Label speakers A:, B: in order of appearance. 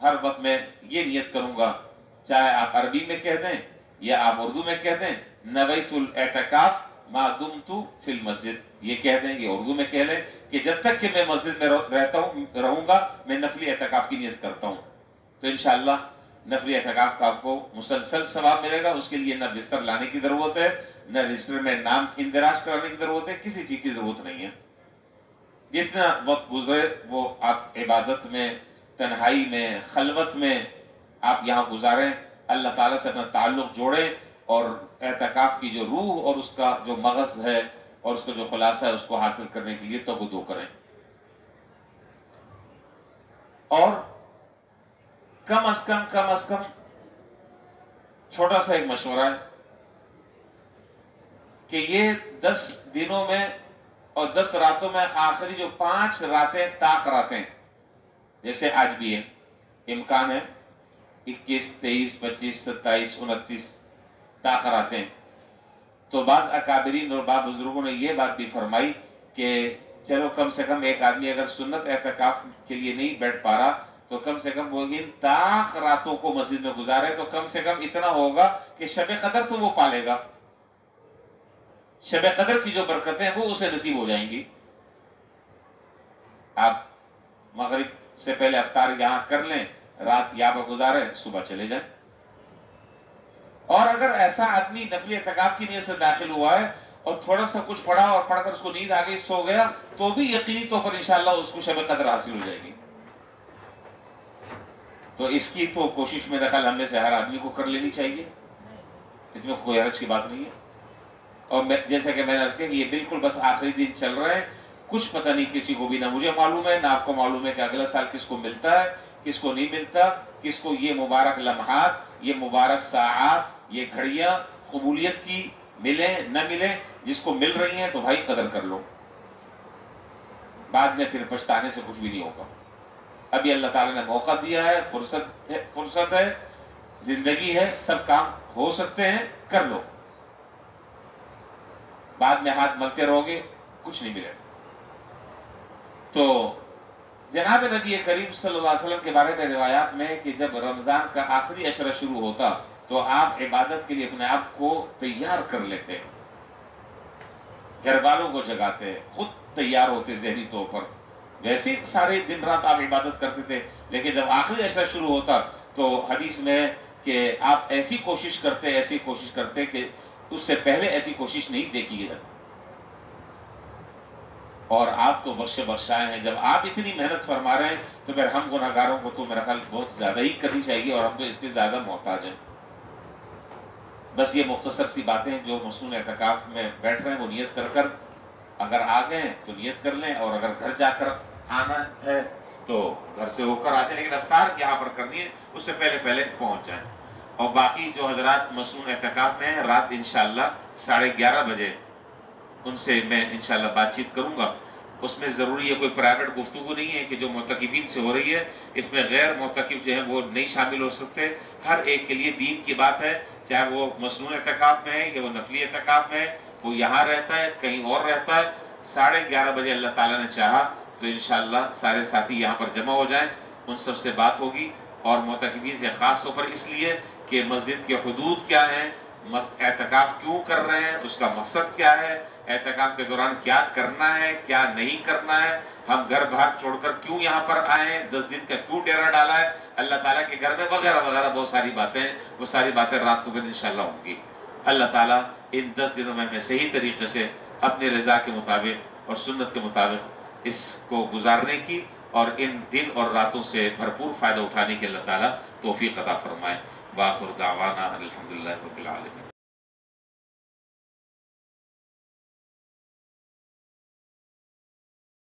A: ہر وقت میں یہ نیت کروں گا، چاہے آپ عربی میں کہہ دیں یا آپ اردو میں کہہ دیں، نویت الاعتکاف ما دمت فی المسجد، یہ کہہ دیں، یہ اردو میں کہہ لیں کہ جب تک کہ میں مسجد میں رہوں گا میں نفلی اعتکاف کی نیت کرتا ہوں، تو انشاءاللہ نفلی اعتکاف کا آپ کو مسلسل ثواب ملے گا۔ اس کے لیے نہ بستر لانے کی ضرورت ہے، نہ رجسٹر میں نام اندراج کرانے کی ضرورت ہے، کسی چیز کی ضرورت نہیں ہے۔ جتنا وقت گزرے وہ آپ عبادت میں، تنہائی میں، خلوت میں آپ یہاں گزاریں، اللہ تعالیٰ سے اپنا تعلق جوڑیں، اور اعتکاف کی جو روح اور اس کا جو مغز ہے اور اس کا جو خلاصہ ہے اس کو حاصل کرنے کے لیے تگدو کریں۔ اور کم از کم چھوٹا سا ایک مشورہ ہے کہ یہ 10 دنوں میں اور 10 راتوں میں آخری جو 5 راتیں طاق راتیں، جیسے آج بھی ہے، امکان ہے 21، 23، 25، 27، 29 طاق راتیں، تو بعض اکابرین اور بعض بزرگوں نے یہ بات بھی فرمائی کہ چلو کم سے کم ایک آدمی اگر سنت اعتکاف کے لیے نہیں بیٹھ پا رہا تو کم سے کم وہ ان طاق راتوں کو مسجد میں گزارے، تو کم سے کم اتنا ہوگا کہ شب قدر تو وہ پالے گا، شب قدر کی جو برکتیں ہیں وہ اسے نصیب ہو جائیں گی۔ آپ مغرب سے پہلے افطار یہاں کر لیں، رات یہاں پر گزارے، صبح چلے جائیں۔ اور اگر ایسا آدمی نفلی اعتکاف کی نیت سے داخل ہوا ہے اور تھوڑا سا کچھ پڑھا اور پڑھ کر اس کو نیند آ گئی، سو گیا، تو بھی یقینی طور پر انشاءاللہ اس کو شب قدر حاصل ہو جائے گی۔ تو اس کی تو کوشش میں دخل ہم میں سے ہر آدمی کو کر لینی چاہیے، اس میں کوئی حرج کی بات نہیں ہے۔ اور جیسا کہ میں نے عرض کیا کہ یہ بالکل بس آخری دن چل رہے ہیں، کچھ پتہ نہیں کسی کو بھی، نہ مجھے معلوم ہے نہ آپ کو معلوم ہے کہ اگلا سال کس کو ملتا ہے، کس کو نہیں ملتا، کس کو یہ مبارک لمحات، یہ مبارک ساعات، یہ گھڑیاں قبولیت کی ملیں نہ ملیں، جس کو مل رہی ہیں تو بھائی قدر کر لو، بعد میں پھر پچھتانے سے کچھ بھی نہیں ہوگا۔ ابھی اللہ تعالیٰ نے موقع دیا ہے، فرصت ہے، زندگی ہے، سب کام ہو سکتے ہیں، کر لو، بعد میں ہاتھ ملتے رہو گے کچھ نہیں ملے۔ تو جناب نبی کریم صلی اللہ علیہ وسلم کے بارے میں روایات میں کہ جب رمضان کا آخری عشرہ شروع ہوتا تو آپ عبادت کے لیے اپنے آپ کو تیار کر لیتے، گھر والوں کو جگاتے، خود تیار ہوتے ذہنی طور پر، ویسے سارے دن رات آپ عبادت کرتے تھے، لیکن جب آخری عشرہ شروع ہوتا تو حدیث میں کہ آپ ایسی کوشش کرتے کہ اس سے پہلے ایسی کوشش نہیں دیکھی گئی۔ اور آپ تو بخشائے ہیں، جب آپ اتنی محنت فرما رہے ہیں تو پھر ہم گناہگاروں کو تو میرا خیال بہت زیادہ ہی کرنی چاہیے، اور ہم تو اس کے زیادہ محتاج ہیں۔ بس یہ مختصر سی باتیں جو مصنون اعتکاف میں بیٹھ رہے ہیں وہ نیت کر اگر آ گئے ہیں تو نیت کر لیں، اور اگر گھر جا کر آنا ہے تو گھر سے ہو کر آ جائیں، لیکن افطار یہاں پر کرنی ہے اس سے پہلے پہنچ جائیں۔ اور باقی جو حضرات مصنون اعتکاف میں ہیں، رات انشاءاللہ 11:30 بجے ان سے میں انشاءاللہ بات چیت کروں گا۔ اس میں ضروری ہے کوئی پرائیویٹ گفتگو نہیں ہے کہ جو معتکفین سے ہو رہی ہے، اس میں غیر معتکف جو ہیں وہ نہیں شامل ہو سکتے۔ ہر ایک کے لیے دین کی بات ہے، چاہے وہ مصنون اعتکاف میں ہے یا وہ نفلی اعتکاف میں ہے، وہ یہاں رہتا ہے کہیں اور رہتا ہے، 11:30 بجے اللہ تعالیٰ نے چاہا تو انشاءاللہ سارے ساتھی یہاں پر جمع ہو جائیں، ان سب سے بات ہوگی، اور معتکفین سے خاص طور پر اس لیے کہ مسجد کے حدود کیا ہیں، اعتکاف کیوں کر رہے ہیں، اس کا مقصد کیا ہے، اعتکاف کے دوران کیا کرنا ہے کیا نہیں کرنا ہے، ہم گھر باہر چھوڑ کر کیوں یہاں پر آئے ہیں، 10 دن کا کیوں ڈیرا ڈالا ہے اللہ تعالیٰ کے گھر میں، وغیرہ وغیرہ بہت ساری باتیں، وہ ساری باتیں رات کو پھر انشاءاللہ ہوں گی۔ اللہ تعالیٰ ان 10 دنوں میں صحیح طریقے سے اپنے رضا کے مطابق اور سنت کے مطابق اس کو گزارنے کی اور ان دن اور راتوں سے بھرپور فائدہ اٹھانے کی اللہ تعالیٰ توفیق عطا فرمائے۔ وآخر دعوانا الحمدللہ رب العالمین۔